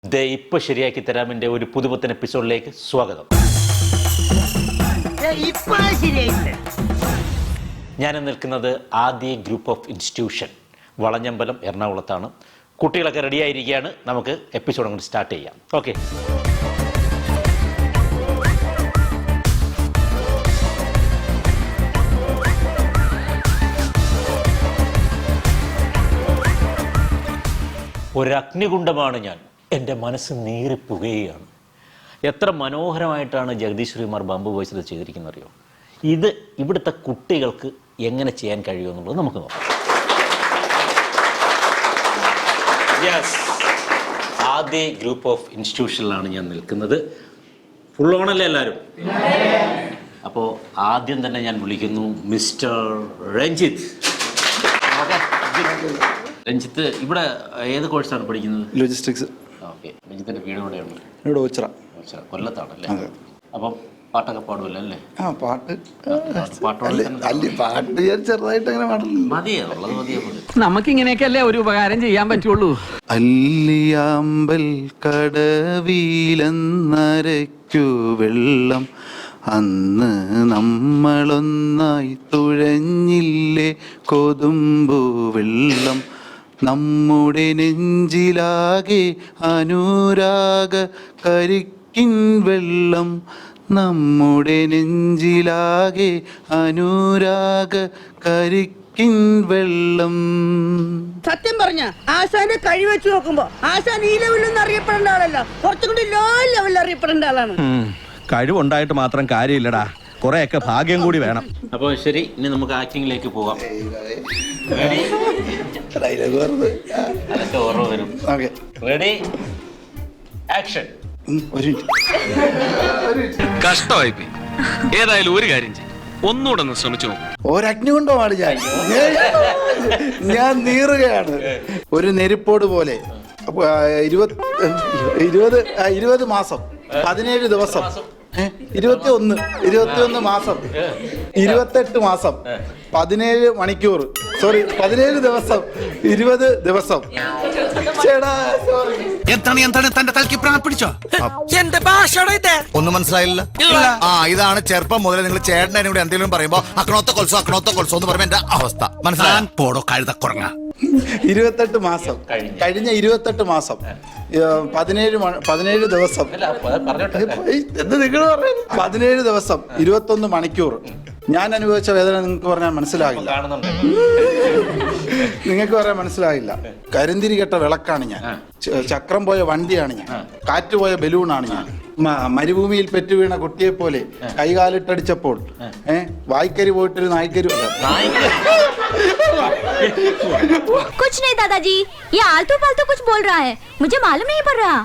ഇപ്പോൾ ശരിയാക്കി തരാമിൻ്റെ ഒരു പുതുപുത്തൻ എപ്പിസോഡിലേക്ക് സ്വാഗതം. ഞാൻ നിൽക്കുന്നത് ആദ്യ ഗ്രൂപ്പ് ഓഫ് ഇൻസ്റ്റിറ്റ്യൂഷൻ വളഞ്ഞമ്പലം എറണാകുളത്താണ്. കുട്ടികളൊക്കെ റെഡിയായിരിക്കുകയാണ്. നമുക്ക് എപ്പിസോഡ് അങ്ങോട്ട് സ്റ്റാർട്ട് ചെയ്യാം. ഓക്കെ. ഒരു അഗ്നികുണ്ഡമാണ് ഞാൻ. എൻ്റെ മനസ്സ് നീറിപ്പുകയാണ്. എത്ര മനോഹരമായിട്ടാണ് ജഗദീഷ് ശ്രീകുമാർ ബാംബു വോയിസ് ഇത് ചെയ്തിരിക്കുന്നത് അറിയോ? ഇത് ഇവിടുത്തെ കുട്ടികൾക്ക് എങ്ങനെ ചെയ്യാൻ കഴിയുമെന്നുള്ളത് നമുക്ക് നോക്കാം. യെസ്, ആദ്യ ഗ്രൂപ്പ് ഓഫ് ഇൻസ്റ്റിറ്റ്യൂഷനിലാണ് ഞാൻ നിൽക്കുന്നത്. ഫുൾ ഓണല്ലേ എല്ലാവരും? അപ്പോൾ ആദ്യം തന്നെ ഞാൻ വിളിക്കുന്നു മിസ്റ്റർ രഞ്ജിത്ത്. രഞ്ജിത്ത് ഇവിടെ ഏത് കോഴ്സാണ് പഠിക്കുന്നത്? ലോജിസ്റ്റിക്സ്. ഓക്കെ. രഞ്ജിത്തിൻ്റെ വീട് എവിടെയാണ്? ഇവിടെ ഓച്ചിറ. കൊല്ലത്താണല്ലേ? അപ്പം പാട്ടൊക്കെ പാടുമല്ലോ അല്ലേ? ആ പാട്ട് പാട്ട് ഞാൻ ചെറുതായിട്ട് അങ്ങനെ പാടില്ല. മതിയോ? ഉള്ളത് മതിയോ? നമുക്ക് ഇങ്ങനെയൊക്കെയല്ലേ ഒരു ഉപകാരം ചെയ്യാൻ പറ്റുള്ളൂ. അല്ലിയാമ്പൽ കടവിലെന്നരയ്ക്കു വെള്ളം അന്ന് നമ്മളൊന്നായി തുഴഞ്ഞില്ലേ കൊതുമ്പു വെള്ളം നമ്മുടെ നെഞ്ചിലാകെ അനുരാഗ കരിക്കിൻ വെള്ളം നമ്മുടെ നെഞ്ചിലാകെ അനുരാഗ കരിക്കിൻ വെള്ളം. സത്യം പറഞ്ഞ ആശാന്റെ കഴിവ് വെച്ച് നോക്കുമ്പോ ആശാൻ ഈ ലെവലിലൊന്നും അറിയപ്പെടേണ്ട ആളല്ല, കുറച്ചും കൂടി ലോ ലെവലിൽ അറിയപ്പെടേണ്ട ആളാണ്. കഴിവുണ്ടായിട്ട് മാത്രം കാര്യമില്ലടാ, കുറെയൊക്കെ ഭാഗ്യം കൂടി വേണം. അപ്പോൾ ശരി, ഇനി നമുക്ക് ആക്ടിങ്ങിലേക്ക് പോകാം. അതൊക്കെ ഓർമ്മ വരും. Ready, action. കഷ്ടമായി പോയി. ഏതായാലും ഒരു കാര്യം ചെയ്യും, ഒന്നുകൂടെ ഒന്ന് ശ്രമിച്ചു നോക്കും. ഒരഗ്നികുണ്ഡമാണ് ഞാൻ നീറുകയാണ്. ഒരു നെരുപ്പോട് പോലെ 20 മാസം 17 ദിവസം 21 മാസം 28 മാസം 17 മണിക്കൂർ 17 ദിവസം 20 ദിവസം. എന്താണ് തന്റെ തലക്ക് പ്രാണം പിടിച്ചോ? എന്റെ ഭാഷയുടെ ഇത് ഒന്നും മനസ്സിലായില്ല. ആ, ഇതാണ് ചെറുപ്പം മുതലേ നിങ്ങൾ ചേട്ടനെ കൂടെ എന്തെങ്കിലും പറയുമ്പോ അക്കണോത്ത കൊൽസോ എന്ന് പറയുമ്പോ എന്റെ അവസ്ഥ മനസ്സിലാൻ പോടോ കഴുത കുറങ്ങ. 28 മാസം കഴിഞ്ഞ 28 മാസം 17 ദിവസം എന്ത് നിങ്ങൾ പറഞ്ഞു? 17 ദിവസം 21 മണിക്കൂർ ഞാൻ അനുഭവിച്ച വേദന നിങ്ങൾക്ക് പറഞ്ഞാൽ മനസ്സിലാകില്ല. നിങ്ങൾക്ക് പറയാൻ മനസ്സിലാകില്ല. കരിന്തിരി കെട്ട വിളക്കാണ് ഞാൻ. ചക്രം പോയ വണ്ടിയാണ് ഞാൻ. കാറ്റ് പോയ ബലൂണാണ് ഞാൻ. മരുഭൂമിയിൽ പെറ്റുവീണ കുട്ടിയെ പോലെ കൈകാലിട്ടടിച്ചപ്പോൾ വായ്ക്കരി പോയിട്ടൊരു നായ്ക്കരി. कुछ नहीं दादाजी, ये आलतू फालतू कुछ बोल रहा है, मुझे मालूम नहीं पड़ रहा.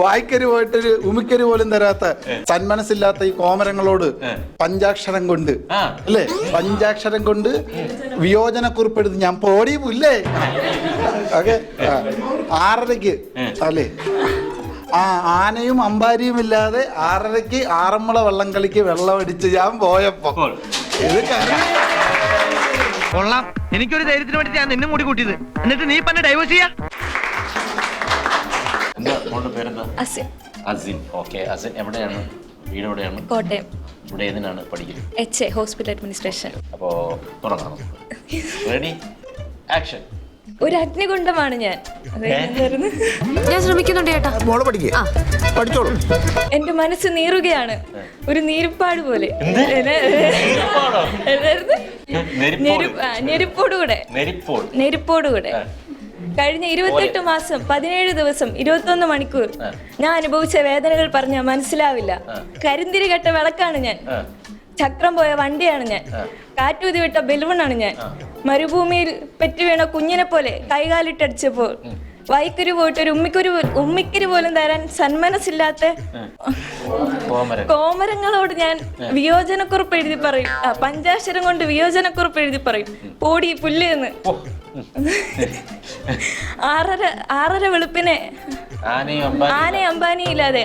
വായ്ക്കരി പോയിട്ടൊരു ഉമിക്കരി പോലും തരാത്ത സന്മനസ്സില്ലാത്ത ഈ കോമരങ്ങളോട് പഞ്ചാക്ഷരം കൊണ്ട് അല്ലേ, പഞ്ചാക്ഷരം കൊണ്ട് വിയോജനക്കുറിപ്പെടുത്ത് ഞാൻ പോടി പുല്ലേ. ഓക്കെ, 6:30 അല്ലേ, ആ ആനയും അമ്പാരിയും ഇല്ലാതെ 6:30 ആറന്മുള വള്ളം കളിക്ക് വെള്ളമടിച്ച് ഞാൻ പോയപ്പോ ഇത് കൊള്ളാം. എനിക്കൊരു ധൈര്യത്തിന് വേണ്ടി ഞാൻ നിന്നും കൂടി കൂട്ടിയത്, എന്നിട്ട് നീ പന്നെ ഡൈവേഴ്സ് ചെയ്യാ. എന്താ മോളുടെ പേരെന്താ? അസിൻ. ഓക്കെ, അസിൻ എവിടെയാണ്? വീട് എവിടെയാണ്? കോട്ടയം. ഇവിടെ ഏതിനാണ് പഠിക്കുന്നത്? HA hospital administration. അപ്പോൾ തുടങ്ങാം. Ready, action. ഒരു അഗ്നികുണ്ഡമാണ് ഞാൻ. ഞാൻ ശ്രമിക്കുന്നുണ്ട് ചേട്ടാ. മോളെ പഠിക്കേ പഠിച്ചോളൂ. എന്റെ മനസ്സ് നീറുകയാണ്, ഒരു നീരുപ്പാട് പോലെ. നെരുപ്പോടുകൂടെ കഴിഞ്ഞ 28 മാസം 17 ദിവസം 21 മണിക്കൂർ ഞാൻ അനുഭവിച്ച വേദനകൾ പറഞ്ഞാൽ മനസ്സിലാവില്ല. കരിന്തിരി കെട്ട വിളക്കാണ് ഞാൻ. ചക്രം പോയ വണ്ടിയാണ് ഞാൻ. കാറ്റൂതി വിട്ട ബലൂണാണ് ഞാൻ. മരുഭൂമിയിൽ പെറ്റുവീണ കുഞ്ഞിനെ പോലെ കൈകാലിട്ടടിച്ചപ്പോൾ വൈക്കരി പോയിട്ട് ഒരു ഉമ്മിക്കരി പോലും തരാൻ സന്മനസ്സില്ലാത്ത കോമരങ്ങളോട് ഞാൻ വിയോജനക്കുറിപ്പ് എഴുതി പറയും. പഞ്ചാക്ഷരം കൊണ്ട് വിയോജനക്കുറിപ്പ് എഴുതി പറയും, പോടി പുല്ലേന്ന്. 6:30 വെളുപ്പിനെ ആനയും അംബാനി ഇല്ലാതെ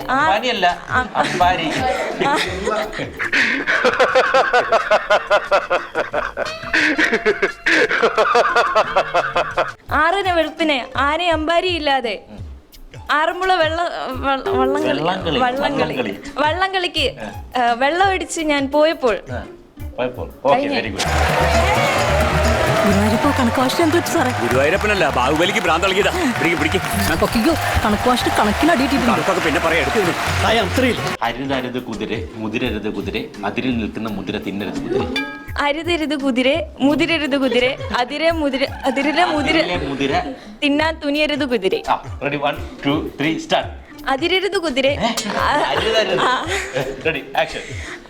ആറര വെളുപ്പിനെ ആനയും അമ്പാരി ഇല്ലാതെ ആറന്മുള വള്ളംകളിക്ക് വെള്ളം അടിച്ച് ഞാൻ പോയപ്പോൾ വെരി ഗുഡ്. ഗുരുവായൂരപ്പോ കണക്ക് വാശിട്ട് എന്ത് പറ്റും സാറേ? ഗുരുവായൂരപ്പനല്ല ബാഹുബലിക്ക് ഭ്രാന്ത് നൽകിയതാ. പൊക്കിക്കോ, കണക്ക് വാശിട്ട് കണക്കിലടിയിട്ടിട്ടുണ്ട്. പിന്നെ പറയാം, എടുക്കുന്നു. അരുതരുത് കുതിരെ, മുതിരരുത് കുതിരെ, അതിരിൽ നിൽക്കുന്ന മുതിര തിന്നരുത് കുതിരെ. അരുതരുത് കുതിരെ, മുതിരരുത് കുതിരെ, അതിരിലെ മുതിര മുതിര തിന്നാൻ തുനിയരുത് കുതിരെ. Ready 1 2 3 start. അതിരരുത് കുതിരെ, റെഡി ആക്ഷൻ.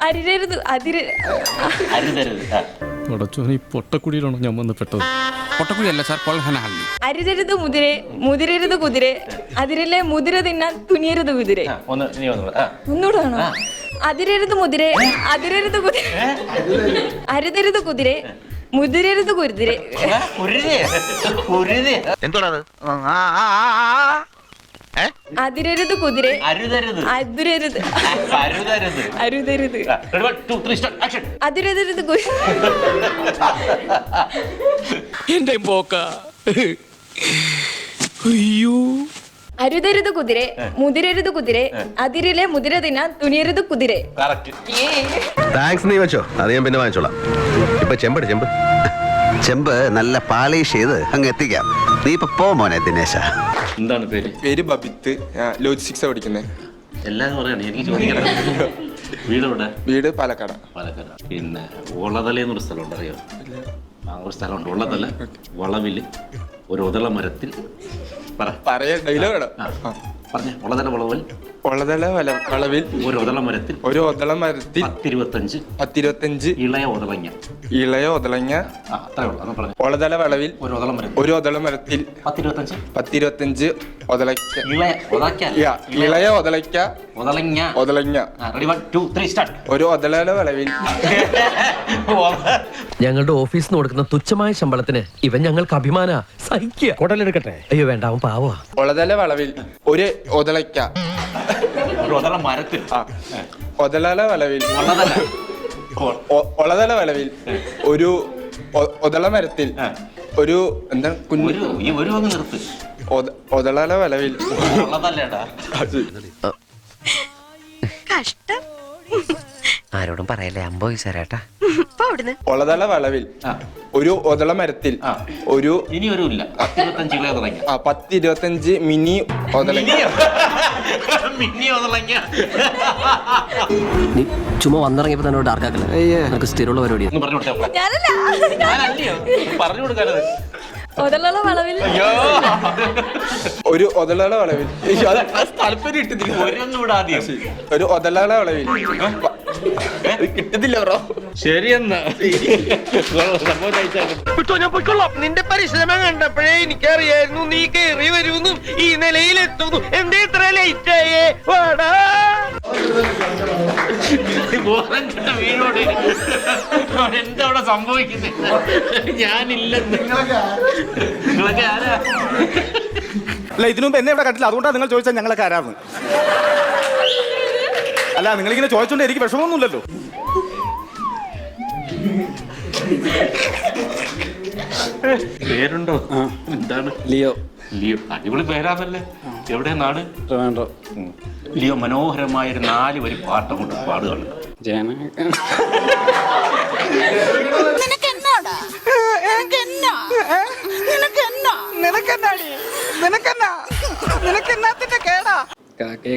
അരുതരുത് അരുതരുത് ഈ പൊട്ടക്കുടിയിലാണോ ഞാൻ വന്ന് പെട്ടത്? പൊട്ടക്കുടിയല്ല സാർ, കൊൽഹനഹള്ളി. അരുതരുത് മുതിരെ, മുതിരരുത് കുതിരെ, അതിരിലെ മുതിര തിന്നാൻ തുനിയരുത് കുതിരെ. ഒന്നുകൂടെ വേണോ? അതിരരുത് മുതിരെ, അതിരരുത് കുതിരെ, അരുതരുത് കുതിരെ, മുതിരരുത് കുതിരെ. അതിരരുത് കുതിരെ, അരുതരുത് അതിരരുത് അരുതരുത് അരുതരുത് റെഡി 1 2 3 സ്റ്റാർട്ട് ആക്ഷൻ. അതിരരുത് കുതിരെ. എന്റെ പോക്ക. അയ്യോ. അരുതരുത് കുതിരെ, മുതിരരുത് കുതിരെ, അതിരിലെ മുതിര തിന്നാൻ തുനിയരുത് കുതിരെ. കറക്റ്റ്. താങ്ക്സ്, നീ വെച്ചോ, അത് ഞാൻ പിന്നെ വാങ്ങിച്ചോളാം. ഇപ്പൊ ചെമ്പ് നല്ല പാളിഷ് ചെയ്ത് അങ്ങ് എത്തിക്കാം. നീ ഇപ്പൊ പോ മോനെ ദിനേശ. എന്താണ് പേര്? പേര് ബബിത്ത്, ലോജിസ്റ്റിക്സ് പഠിക്കുന്നത്. എല്ലാരും പറയണേ, എനിക്ക് ചോദിക്കണം. വീട് എവിടെ? വീട് പാലക്കാട്. പാലക്കാട്. പിന്നെ ഒളതല എന്നൊരു സ്ഥലമുണ്ട്, അറിയോ? ആ ഒരു സ്ഥലമുണ്ട്, ഒളതല. വളവില് ഒരു ഒതള മരത്തിൽ പറയാ ഡയലോഗ് വേണം. പറഞ്ഞ ഒളതല വളവിൽ വളവിൽ ഒരു ഒതള മരത്തിൽ 10-25 ഇളയ ഒതളങ്ങ. അത്രേ ഉള്ളൂ. ഒളതല വളവിൽ ഒരു ഒതള മരത്തിൽ 10-25 ഇളയ ഒതളങ്ങ. ഒരു ഒതള വളവിൽ. ഞങ്ങളുടെ ഓഫീസിൽ നിന്ന് കൊടുക്കുന്ന തുച്ഛമായ ശമ്പളത്തിന് ഇവൻ ഞങ്ങൾക്ക് അഭിമാന സഹിക്കുക. കോട്ടലെടുക്കട്ടെ? അയ്യോ വേണ്ട, അവൻ പാവാ. ഒളതല വളവിൽ ഒരു ഒതളയ്ക്ക. ഒതള മരത്തിൽ ഒതള വളവിൽ ഒരു ഒതള മരത്തിൽ ഒരു എന്താ കുഞ്ഞു നിർത്ത്. ഒതള വളവിൽ കഷ്ടം. ആരോടും പറയല്ലേ, അമ്പോയി സാരേട്ടാ. ഒളതള വളവിൽ ഒരു ഒതള മരത്തിൽ ഒരു ഇനി ഒരു ഇല്ല 10-25 മിനി ഒതളങ്ങ. നീ ചുമ്മാ വന്നിറങ്ങിയപ്പോ തന്നെ ഡാർക്കാക്കല്ലേ, നമുക്ക് സ്ഥിരമുള്ള പരിപാടിയാണ്. പറഞ്ഞു കൊടുക്കാനത്. ഒതള വളവിൽ ഒരു ഒതള വളവിൽ ഒരു ഒതള വളവിൽ കിട്ടുന്നില്ല ബ്രോ. ശരിയെന്നാ നിന്റെ പരിശ്രമം കണ്ടപ്പോഴേ എനിക്കറിയായിരുന്നു നീ കേറി വരുന്നു, ഈ നിലയിലെത്തുന്നു. എന്തേ ഇത്ര ലേറ്റ് ആയേ? വാടാ. വീടോട് എന്തവിടെ സംഭവിക്കുന്നത്? ഞാനില്ലെന്ന്. നിങ്ങളൊക്കെ ആരാ? അല്ല, ഇതിനു മുമ്പ് എന്നെ ഇവിടെ കണ്ടില്ല, അതുകൊണ്ടാണ് നിങ്ങൾ ചോദിച്ചാൽ ഞങ്ങളൊക്കെ ആരാന്ന്. അല്ല, നിങ്ങളിങ്ങനെ ചോദിച്ചോണ്ട് എനിക്ക് വിഷമമൊന്നുമില്ലല്ലോ. പേരുണ്ടോ? എന്താണ്? ലിയോ. അടിപൊളി പേരാന്നല്ലേ. എവിടെ നാട്? ലിയോ, മനോഹരമായ ഒരു 4 വരി പാട്ട് കൊണ്ട് പാടുകയാണ്.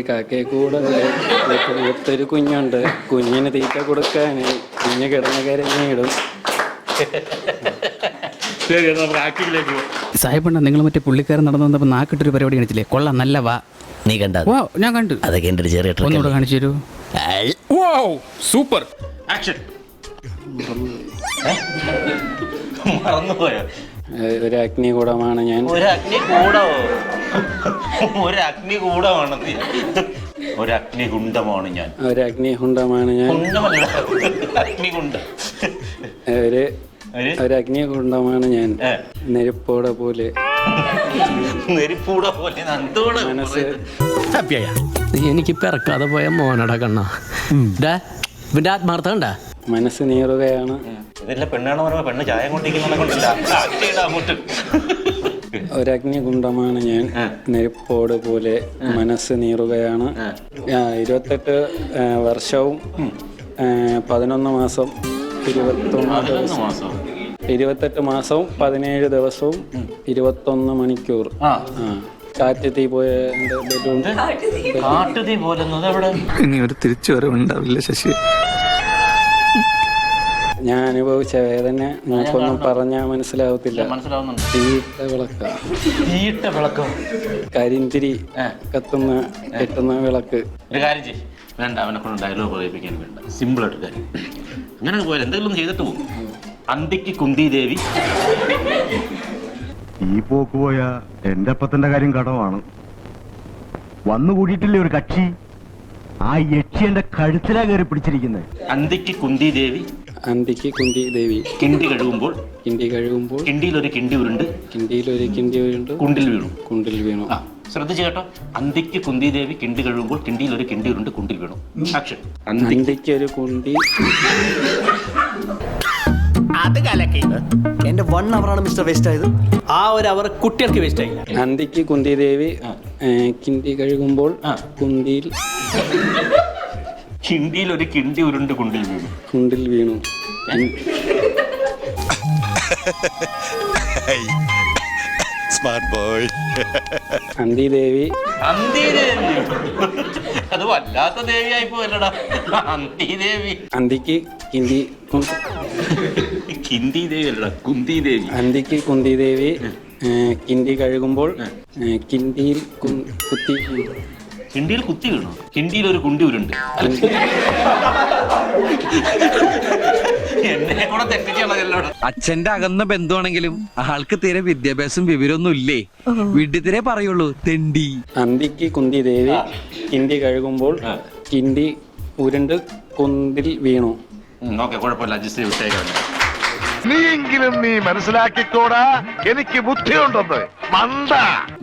കാക്കേ കൂടെ ഒത്തൊരു കുഞ്ഞുണ്ട്, കുഞ്ഞിന് തീറ്റ കൊടുക്കാൻ കുഞ്ഞ് കിടന്ന് കരഞ്ഞിടും. സാഹിബണ്ണ, നിങ്ങൾ മറ്റേ പുള്ളിക്കാരൻ നടന്നു വന്നപ്പോൾ നാക്കിട്ടൊരു പരിപാടി കാണിച്ചില്ലേ? കൊള്ളാം, നല്ല വാ. നീ കണ്ട? ഞാൻ കണ്ടു. അതൊക്കെ എൻ്റെ ചെറിയ ഒന്നുകൂടെ കാണിച്ചു തരൂ. Super action. മറന്നുപോയോ? ഒരു അഗ്നികൂടമാണ് ഞാൻ. ഒരു അഗ്നികൂടമോ? ഒരു അഗ്നികൂടമാണ്. ഒരു അഗ്നികുണ്ഡമാണ് ഞാൻ. ഒരു അഗ്നികുണ്ഡമാണ് ഞാൻ. അഗ്നികുണ്ഡം. ഒരു അഗ്നികുണ്ഡമാണ് ഞാൻ. നെരുപ്പോടെ പോലെ. നെരുപ്പൂടെ പോലെ മനസ്സ്. നീ എനിക്ക് പിറക്കാതെ പോയ മോനടാ കണ്ണ. ഇവന്റെ ആത്മാർത്ഥ കണ്ട. മനസ്സ് നീറുകയാണ്. ഇതെല്ലാം പെണ്ണാണ് പറയുമ്പോ പെണ്ണ് ചായ കൊണ്ടിരിക്കുന്ന കൊണ്ടില്ല. ഒരഗ്നികുണ്ഡമാണ് ഞാൻ, നെരുപ്പോട് പോലെ മനസ്സ് നീറുകയാണ്. 28 വർഷവും 11 മാസം 28 മാസവും 17 ദിവസവും 21 മണിക്കൂർ. കാറ്റ് തീ പോയ ഇനി ഒരു തിരിച്ചു വരവുണ്ടാവില്ല ശശി. ഞാൻ അനുഭവിച്ച വേദന നമുക്കൊന്നും പറഞ്ഞാൽ മനസ്സിലാവത്തില്ല. തീയിട്ട വിളക്ക, കരിന്തിരി കെട്ടുന്ന വിളക്ക്. ഒരു കാര്യം ചെയ്യും, വേണ്ട അവനെ കൊണ്ട് ഡയലോഗ് പറയിപ്പിക്കാൻ വേണ്ട, സിമ്പിളായിട്ട് കാര്യം. അങ്ങനെ പോയാൽ എന്തെങ്കിലും ചെയ്തിട്ട് പോകും. അന്തിക്ക് കുന്തി ദേവി. ഈ പോക്ക് പോയ എന്റെ അപ്പത്തിന്റെ കാര്യം കടമാണ്. വന്നുകൂടിയിട്ടില്ലേ ഒരു കക്ഷി, ആ യക്ഷി എന്റെ കഴുത്തിലാ കയറി പിടിച്ചിരിക്കുന്നത്. അന്തിക്ക് കുന്തി ദേവി. അന്തിക്ക് കുന്തി ദേവി. കിണ്ടി കഴുകുമ്പോൾ കിണ്ടിയിലൊരു കിണ്ടി ഉരുണ്ട് കുണ്ടിൽ വീണു. ശ്രദ്ധിച്ചു കേട്ടോ. അന്തിക്ക് കുന്തി ദേവി കിണ്ടി കഴുകുമ്പോൾ കിണ്ടിയിലൊരു കിണ്ടി ഉരുണ്ട് കുണ്ടിൽ വീണു. ആക്ഷൻ. അന്തിക്ക് ഒരു കുണ്ടി. അത് കലക്കി. എന്റെ 1 അവറാണ് മിസ്റ്റർ വേസ്റ്റ് ആയത്. ആ ഒരു അവർ കുട്ടികൾക്ക് വേസ്റ്റ് ആയില്ല. അന്തിക്ക് കുന്തി ദേവി കിണ്ടി കഴുകുമ്പോൾ കിണ്ടിയിൽ ഒരു കിണ്ടി ഉരുണ്ട് കുണ്ടിൽ വീണു. Smart boy. അന്തി ദേവി. അത് വല്ലാത്ത ദേവിയായി പോയല്ലടാ. അന്തി ദേവി. അന്തിക്ക് കിണ്ടി ദേവി അല്ലടാ, കുന്തി ദേവി. അന്തിക്ക് കുന്തി ദേവി കിണ്ടി കഴുകുമ്പോൾ കിണ്ടിയിൽ കുത്തി വീണു. കിണ്ടിയിൽ ഒരു കുണ്ടി ഉരുണ്ട്. എന്നെ കൂടെ തെറ്റിച്ചുള്ളതല്ലോ. അച്ഛന്റെ അകന്ന ബന്ധുവാണെങ്കിലും ആൾക്ക് തീരെ വിദ്യാഭ്യാസം വിവരമൊന്നും ഇല്ലേ. വീട്ടിൽ പറയുള്ളൂ തെണ്ടി. അന്തിക്ക് കുന്തി ദേവി കിണ്ടി കഴുകുമ്പോൾ കിണ്ടി ഉരുണ്ട് കുന്തിൽ വീണു. ഓക്കെ, കുഴപ്പമില്ല, അഡ്ജസ്റ്റ് വിട്ടേക്കാം. നീ മനസ്സിലാക്കിക്കോടാ, എനിക്ക് ബുദ്ധിയുണ്ടെന്ന്. മന്ദ.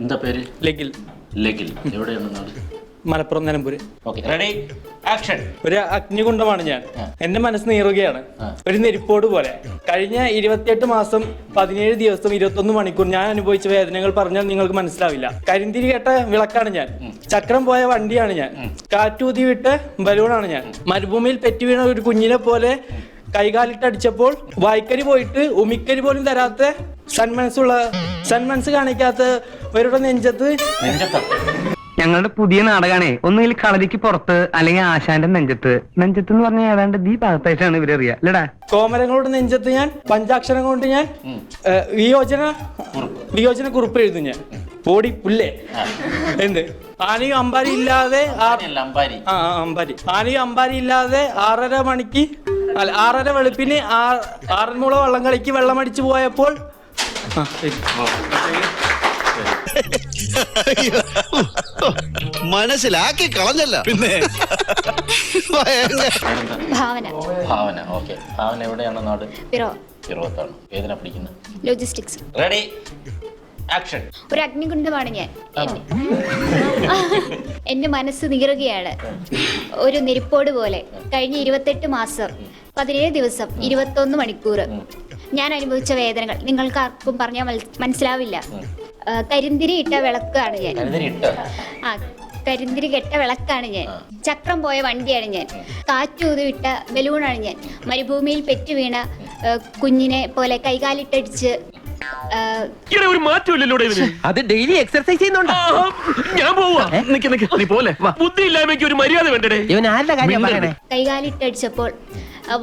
എന്താ പേര്? ലെഗിൽ. എവിടെയാണ് നാട്? Malappuram, Nilambur. Okay, ready, action. ഒരു അഗ്നികുണ്ഡമാണ് ഞാൻ. എന്റെ മനസ്സ് നീറുകയാണ് ഒരു നെരിപ്പോട് പോലെ. കഴിഞ്ഞ 28 മാസം 17 ദിവസം 21 മണിക്കൂർ ഞാൻ അനുഭവിച്ച വേദനകൾ പറഞ്ഞാൽ നിങ്ങൾക്ക് മനസ്സിലാവില്ല. കരിന്തിരി കേട്ട വിളക്കാണ് ഞാൻ. ചക്രം പോയ വണ്ടിയാണ് ഞാൻ. കാറ്റൂതി വിട്ട ബലൂണാണ് ഞാൻ. മരുഭൂമിയിൽ പെറ്റു വീണ ഒരു കുഞ്ഞിനെ പോലെ കൈകാലിട്ടടിച്ചപ്പോൾ വായ്ക്കരി പോയിട്ട് ഉമിക്കരി പോലും തരാത്ത സന്മനസ് കാണിക്കാത്തവരുടെ നെഞ്ചത്ത്. ഞങ്ങളുടെ പുതിയ നാടകമാണേ. ഒന്നുകിൽ കളരിക്ക് പുറത്ത്, അല്ലെങ്കിൽ ആശാന്റെ നെഞ്ചത്ത്. നെഞ്ചത്ത് എന്ന് പറഞ്ഞാൽ ഏതാണ്ട് ഈ ഭാഗത്തായിട്ടാണ് ഇവരറിയാ അല്ലടാ. കോമരങ്ങളുടെ നെഞ്ചത്ത് ഞാൻ പഞ്ചാക്ഷരം കൊണ്ട് ഞാൻ വിയോജന കുറിപ്പ് എഴുതും ഞാൻ. പോടി പുല്ലേ. എന്ത് ആനയും അമ്പാരി ഇല്ലാതെ ആനയും അമ്പാരി ഇല്ലാതെ 6:30 വെളുപ്പിന് 6 മുള വള്ളം കളിക്ക് വെള്ളമടിച്ചു പോയപ്പോൾ മനസ്സിലാക്കി കളഞ്ഞല്ല. പിന്നെ ഭാവന. ഓക്കെ, ഭാവന എവിടെയാണ് നാട്? പിറവത്താണ്. ഏതിനാ പഠിക്കുന്നത്? ലോജിസ്റ്റിക്സ്. Ready, action. ഒരു അഗ്നികുണ്ഡമാണ് ഞാൻ. എന്റെ മനസ്സ് നീറുകയാണ് ഒരു നെരിപ്പോട് പോലെ. കഴിഞ്ഞ 28 മാസം 17 ദിവസം 21 മണിക്കൂർ ഞാൻ അനുഭവിച്ച വേദനകൾ നിങ്ങൾക്ക് ആർക്കും പറഞ്ഞാൽ മനസ്സിലാവില്ല. കരിന്തിരി ഇട്ട വിളക്കാണ് ഞാൻ. കരിന്തിരി കെട്ട വിളക്കാണ് ഞാൻ. ചക്രം പോയ വണ്ടിയാണ് ഞാൻ. കാറ്റൂതി വിട്ട ബലൂണാണ് ഞാൻ. മരുഭൂമിയിൽ പെറ്റു വീണ കുഞ്ഞിനെ പോലെ കൈകാലിട്ടടിച്ച്. ഒരു മാറ്റമില്ലല്ലോ അത് ഡെയിലി എക്സർസൈസ് ചെയ്യുന്നുണ്ടോ? ഞാൻ പോവാ. നീ പോലെ ബുദ്ധി ഇല്ലായ്മയ്ക്ക് ഒരു മര്യാദ വേണ്ടേ? കൈകാലിട്ടടിച്ചപ്പോൾ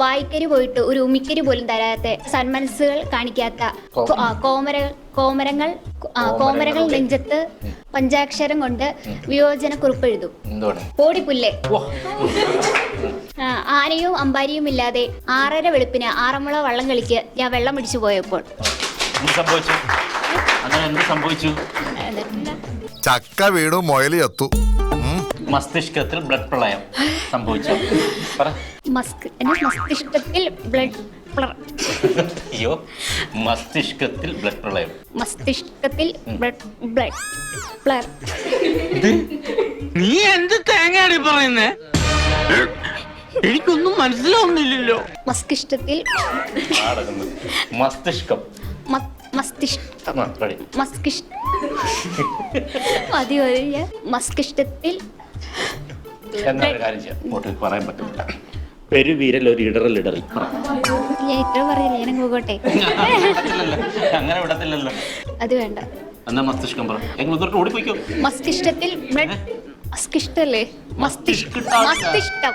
വായ്ക്കരി പോയിട്ട് ഒരു ഉമിക്കരി പോലും തരാത്ത സന്മനസ്സുകൾ കാണിക്കാത്ത കോമരങ്ങൾ നെഞ്ചത്ത് പഞ്ചാക്ഷരം കൊണ്ട് വിയോജന കുറിപ്പ് എഴുതും. പോടിപ്പുല്ലേ. ആനയും അമ്പാരിയും ഇല്ലാതെ 6:30 വെളുപ്പിന് 6 മുള വള്ളം കളിക്ക് ഞാൻ വെള്ളം അടിച്ചു പോയപ്പോൾ ചക്ക വീണു, മൊയലി എത്തു. മസ്തിഷ്കത്തിൽ ബ്ലഡ് പ്രളയം സംഭവിച്ചു. മസ്തിഷ്കത്തിൽ ബ്ലഡ് അയ്യോ, മസ്തിഷ്കത്തിൽ ബ്ലഡ് പ്രളയം. നീ എന്ത് തേങ്ങയാണ് പറയുന്നേ? എനിക്കൊന്നും മനസ്സിലാവുന്നില്ലല്ലോ. മസ്തിഷ്കം മസ്തിഷ്കം ready. മസ്തിഷ്കത്തിൽ എന്താണ് കാര്യം ചെയ്യാം അങ്ങോട്ട് പറയാൻ പറ്റില്ല. പെരുവീരൽ ഒരു ഇടറി ഞാൻ ഇത്ര പറഞ്ഞില്ല, ഞാൻ പോകട്ടെ. അങ്ങനെ വിടത്തില്ലല്ലോ. അത് വേണ്ട. എന്നാ മസ്തിഷ്കം പറ. എങ്ങനെ ഓടിപ്പോയിക്കോ. മസ്തിഷ്കത്തിൽ ബ്ലഡ്. മസ്തിഷ്കല്ലേ? മസ്തിഷ്കം.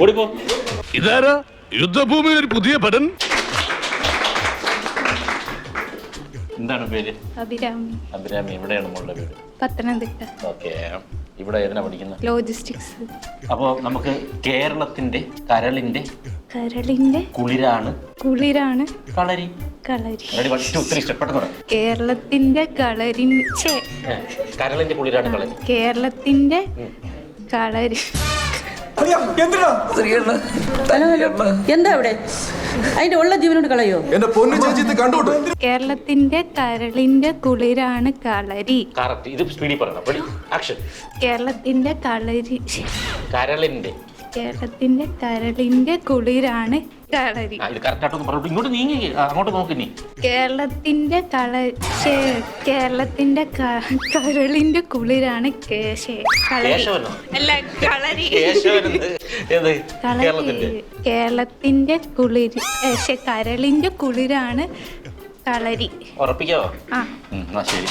ഓടിപ്പോ. ഇതാരാ യുദ്ധഭൂമിയിൽ ഒരു പുതിയ പടൻ? എന്താണ് പേര്? അഭിരാമി. എവിടെയാണ് മോളുടെ വീട്? പത്തനംതിട്ട. ഓക്കെ. ഇവിടെ ഏതിനാ പഠിക്കുന്നത്? ലോജിസ്റ്റിക്സ്. അപ്പോ നമുക്ക് കേരളത്തിന്റെ കരളിന്റെ കുളിരാണ് കളരി. Ready, 1, 2, 3 സ്റ്റെപ്പ് പെട്ടെന്ന്. കേരളത്തിന്റെ കരളിന്റെ കുളിരാണ് കളരി. കേരളത്തിന്റെ കളരി. എന്താ അവിടെ അതിന്റെ ഉള്ള ജീവനോട് കളയോ? എന്റെ പൊന്നു ചേച്ചി കണ്ടോട്ട്. കേരളത്തിന്റെ കരളിന്റെ കുളിരാണ് കളരി. കറക്റ്റ്. ഇത് സ്പീഡിൽ പറയണം. Ready action. കേരളത്തിന്റെ കളരി. കേരളത്തിന്റെ കരളിന്റെ കുളിരാണ് കളരി. ഇത് കറക്റ്റ് ആയിട്ടൊന്ന് പറഞ്ഞു. ഇങ്ങോട്ട് നീങ്ങി, അങ്ങോട്ട് നോക്ക് നീ. കേരളത്തിന്റെ കരളിന്റെ കുളിരാണ് കേശവനോ? അല്ല, കളരി. കേരളത്തിന്റെ കരളിന്റെ കുളിരാണ് കളരി. ഉറപ്പിക്കാവോ? ശരി.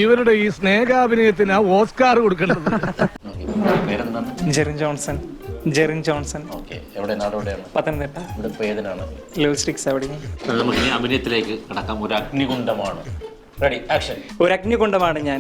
ഇവരുടെ ഈ സ്നേഹാഭിനയത്തിന് ഓസ്കാർ കൊടുക്കേണ്ടത്. ജെറിൻ ജോൺസൺ. എവിടെ നാട് എവിടെയാണ്? പത്തനംതിട്ട. ഇവിടെ ഏതിനാണ്? ലോജിസ്റ്റിക്സ്. അവിടെ നമുക്ക് ഇനി അഭിനയത്തിലേക്ക് കടക്കാം. ഒരു അഗ്നികുണ്ഡമാണ്. Ready action. ഒരു അഗ്നികുണ്ഡമാണ് ഞാൻ.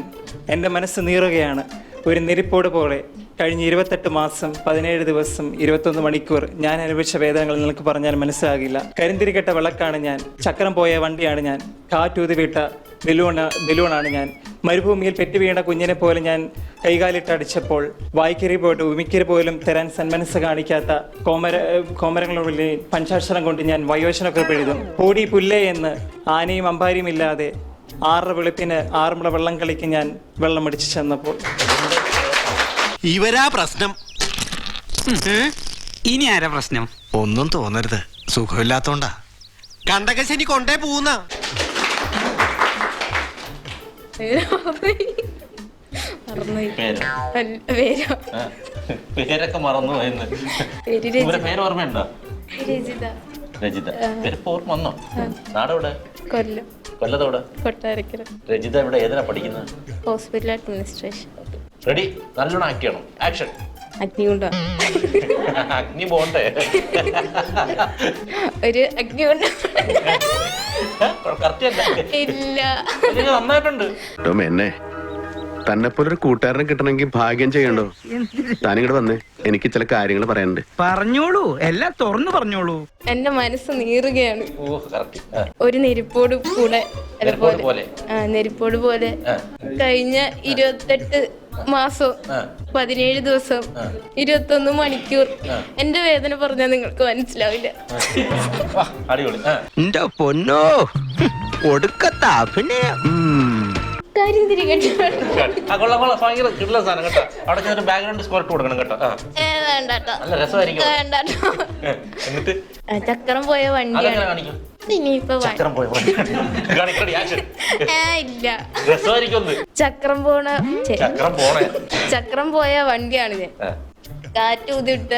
എൻ്റെ മനസ്സ് നീറുകയാണ് ഒരു നെരിപ്പോട് പോലെ. കഴിഞ്ഞ 28 മാസം 17 ദിവസം 21 മണിക്കൂർ ഞാൻ അനുഭവിച്ച വേദനകൾ നിങ്ങൾക്ക് പറഞ്ഞാൽ മനസ്സിലാകില്ല. കരിന്തിരികെട്ട വിളക്കാണ് ഞാൻ. ചക്രം പോയ വണ്ടിയാണ് ഞാൻ. കാറ്റൂതി വിട്ട ബലൂണാണ് ഞാൻ. മരുഭൂമിയിൽ പെറ്റുവീണ കുഞ്ഞിനെ പോലെ ഞാൻ കൈകാലിട്ടടിച്ചപ്പോൾ വായിക്കരി പോയിട്ട് ഉമിക്കരി പോലും തരാൻ സന്മനസ് കാണിക്കാത്ത കോമരങ്ങളുള്ളിൽ പഞ്ചാക്ഷരം കൊണ്ട് ഞാൻ വയോജനൊക്കെ എഴുതും. പൂടി പുല്ലേ എന്ന് ആനയും അമ്പാരിയും ഇല്ലാതെ 6 വെളുപ്പിന് 6 മുള വെള്ളം കളിക്ക് ഞാൻ വെള്ളം അടിച്ചു ചെന്നപ്പോൾ. ഇവരാ പ്രശ്നം. ഇനി ആരാ പ്രശ്നം? ഒന്നും തോന്നരുത്, സുഖമില്ലാത്തോണ്ടാ. കണ്ടകശനി കൊണ്ടേ പോകുന്ന പേരൊക്കെ മറന്നു. പേര് ഓർമ്മയുണ്ടോ? രജിത. പേര് ഓർമ്മ വന്നോ? നാടെവിടെ? കൊല്ലത്തോടെ. കൊട്ടാരക്കര. രജിത ഇവിടെ ഏതിനാ പഠിക്കുന്നത്? Hospital administration. റെഡി, നല്ലോണം ആക്ട് ചെയ്യണം. ആക്ഷൻ. അഗ്നികുണ്ഡ. അഗ്നി പോണ്ടേ? ഒരു അഗ്നികുണ്ഡ. ഇല്ല, നന്നായിട്ടുണ്ട്. എന്നെ തന്നെപ്പോലൊരു കൂട്ടുകാരനെ കിട്ടണമെങ്കിൽ ഭാഗ്യം ചെയ്യണ്ടോ? താനിങ്ങോട്ട് വന്നേ, എനിക്ക് ചില കാര്യങ്ങൾ പറയാനുണ്ട്. പറഞ്ഞോളൂ, എല്ലാം തുറന്നു പറഞ്ഞോളൂ. എന്റെ മനസ്സ് നീറുകയാണ് ഒരു നെരിപ്പോട് പോലെ. നെരിപ്പോട് പോലെ. കഴിഞ്ഞ 28 മാസം 17 ദിവസം 21 മണിക്കൂർ എന്റെ വേദന പറഞ്ഞാൽ നിങ്ങൾക്ക് മനസ്സിലാവില്ല. എന്റെ പൊന്നോ, ഒടുക്കത്ത അഭിനയം. ബാക്ക്ഗ്രൗണ്ട് സ്കോർ കൊടുക്കണം കേട്ടോ. നല്ല രസമായിരിക്കും. ചക്രം പോയ വണ്ടിയാണ്. ഇനിയിപ്പോ ഇല്ല, ചക്രം പോയ വണ്ടിയാണ് ഞാൻ. കാറ്റ് ഊതിട്ട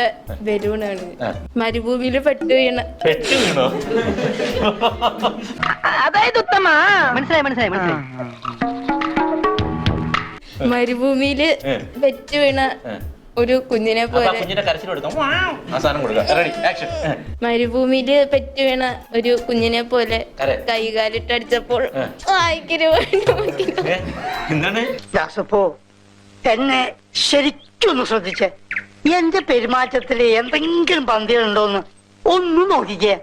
ബലൂണാണ്. മരുഭൂമിയില് പെട്ടു വീണോ? അതായത് ഉത്തമ മനസ്സിലായി. മരുഭൂമിയില് പെറ്റു വീണ ഒരു കുഞ്ഞിനെ പോലെ. മരുഭൂമിയില് പെറ്റു വീണ ഒരു കുഞ്ഞിനെ പോലെ കൈകാലിട്ടടിച്ചപ്പോൾ എന്നെ ശരിക്കൊന്ന് ശ്രദ്ധിച്ചേ. എന്റെ പെരുമാറ്റത്തില് എന്തെങ്കിലും പന്തികളുണ്ടോന്ന് ഒന്ന് നോക്കിക്കേ.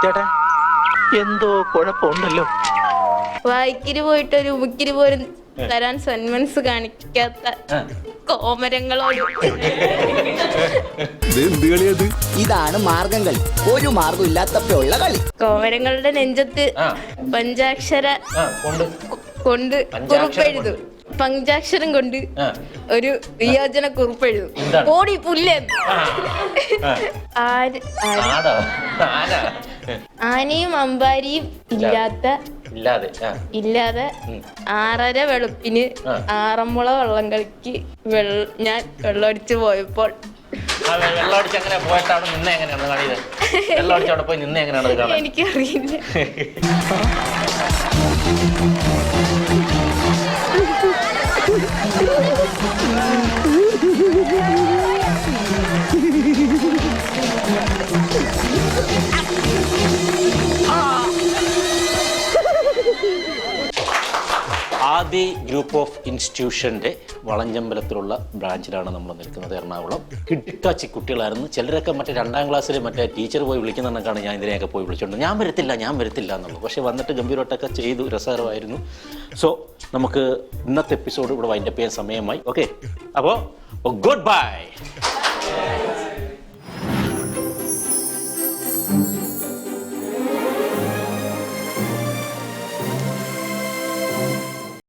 ചേട്ടാ, എന്തോ കുഴപ്പമുണ്ടല്ലോ. വായിക്കിരി പോയിട്ട് ഒരു ഉമിക്കിരി പോലും തരാൻ സന്മനസ് കാണിക്കാത്ത കോമരങ്ങളോട്. ഇതാണ് മാർഗം കളി. ഒരു മാർഗം ഇല്ലാത്തപ്പോഴുള്ള കളി. കോമരങ്ങളുടെ നെഞ്ചത്ത് പഞ്ചാക്ഷര കൊണ്ട് കുറിപ്പെഴുതും. പഞ്ചാക്ഷരം കൊണ്ട് ഒരു വിയോജന കുറിപ്പ് എഴുതും. ഓടി പുല്ലൻ. ആനയും അമ്പാരിയും ഇല്ലാതെ 6:30 വെളുപ്പിന് ആറന്മുള വള്ളം കളിക്ക് ഞാൻ വെള്ളമടിച്ച് പോയപ്പോൾ. വെള്ളമടിച്ച് അങ്ങനെ പോയിട്ടാണ് നിന്നെ എങ്ങനെയാണ് കാണിയത്? വെള്ളമടിച്ച് അവിടെ പോയി നിന്നെ എങ്ങനെയാണ് കാണാൻ? എനിക്കറിയില്ല. ആദി ഗ്രൂപ്പ് ഓഫ് ഇൻസ്റ്റിറ്റ്യൂഷൻ്റെ വളഞ്ചമ്പലത്തിലുള്ള ബ്രാഞ്ചിലാണ് നമ്മൾ നിൽക്കുന്നത്, എറണാകുളം. കിട്ടിക്കാച്ചി കുട്ടികളായിരുന്നു. ചിലരൊക്കെ മറ്റേ 2ാം ക്ലാസ്സിൽ മറ്റേ ടീച്ചർ പോയി വിളിക്കുന്നതൊക്കെയാണ് ഞാൻ ഇതിനെയൊക്കെ പോയി വിളിച്ചുകൊണ്ട് ഞാൻ വരത്തില്ല എന്നുള്ളത്. പക്ഷേ വന്നിട്ട് ഗംഭീരമായിട്ടൊക്കെ ചെയ്തു, രസകരമായിരുന്നു. സോ നമുക്ക് ഇന്നത്തെ എപ്പിസോഡ് ഇവിടെ വൈൻഡപ്പ് ചെയ്യാൻ സമയമായി. ഓക്കെ, അപ്പോൾ ഗുഡ് ബൈ.